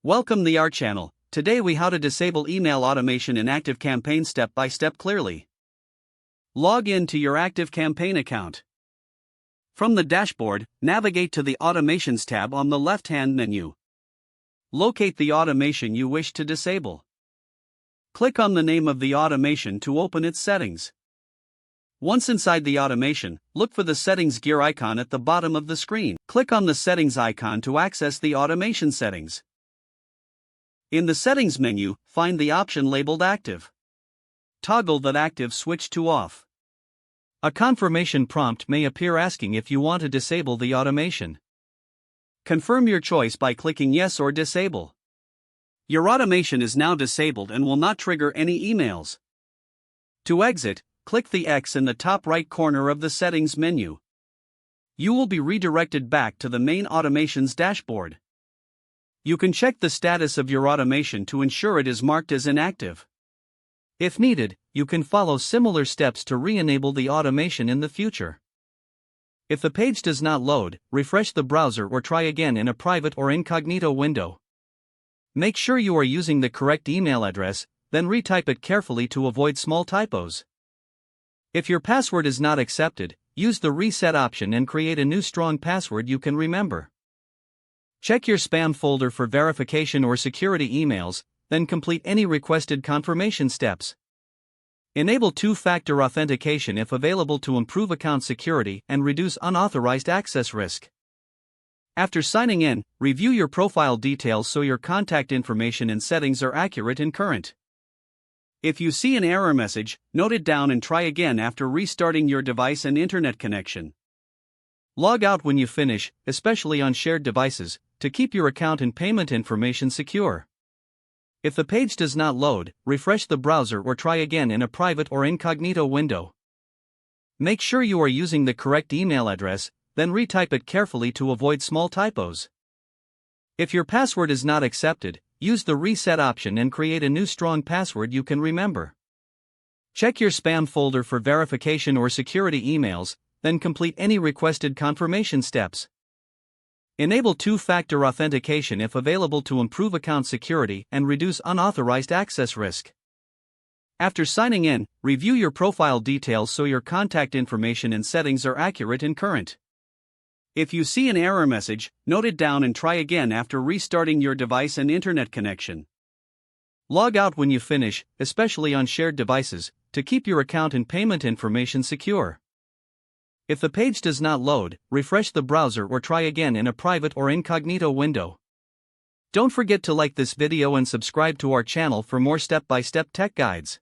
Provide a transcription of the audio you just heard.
Welcome to our channel. Today we how to disable email automation in ActiveCampaign step by step clearly. Log in to your ActiveCampaign account. From the dashboard, navigate to the Automations tab on the left-hand menu. Locate the automation you wish to disable. Click on the name of the automation to open its settings. Once inside the automation, look for the settings gear icon at the bottom of the screen. Click on the settings icon to access the automation settings. In the settings menu, find the option labeled Active. Toggle that active switch to off. A confirmation prompt may appear asking if you want to disable the automation. Confirm your choice by clicking Yes or Disable. Your automation is now disabled and will not trigger any emails. To exit, click the X in the top right corner of the settings menu. You will be redirected back to the main automations dashboard. You can check the status of your automation to ensure it is marked as inactive. If needed, you can follow similar steps to re-enable the automation in the future. If the page does not load, refresh the browser or try again in a private or incognito window. Make sure you are using the correct email address, then retype it carefully to avoid small typos. If your password is not accepted, use the reset option and create a new strong password you can remember. Check your spam folder for verification or security emails, then complete any requested confirmation steps. Enable two-factor authentication if available to improve account security and reduce unauthorized access risk. After signing in, review your profile details so your contact information and settings are accurate and current. If you see an error message, note it down and try again after restarting your device and internet connection. Log out when you finish, especially on shared devices, to keep your account and payment information secure. If the page does not load, refresh the browser or try again in a private or incognito window. Make sure you are using the correct email address, then retype it carefully to avoid small typos. If your password is not accepted, use the reset option and create a new strong password you can remember. Check your spam folder for verification or security emails, then complete any requested confirmation steps. Enable two-factor authentication if available to improve account security and reduce unauthorized access risk. After signing in, review your profile details so your contact information and settings are accurate and current. If you see an error message, note it down and try again after restarting your device and internet connection. Log out when you finish, especially on shared devices, to keep your account and payment information secure. If the page does not load, refresh the browser or try again in a private or incognito window. Don't forget to like this video and subscribe to our channel for more step-by-step tech guides.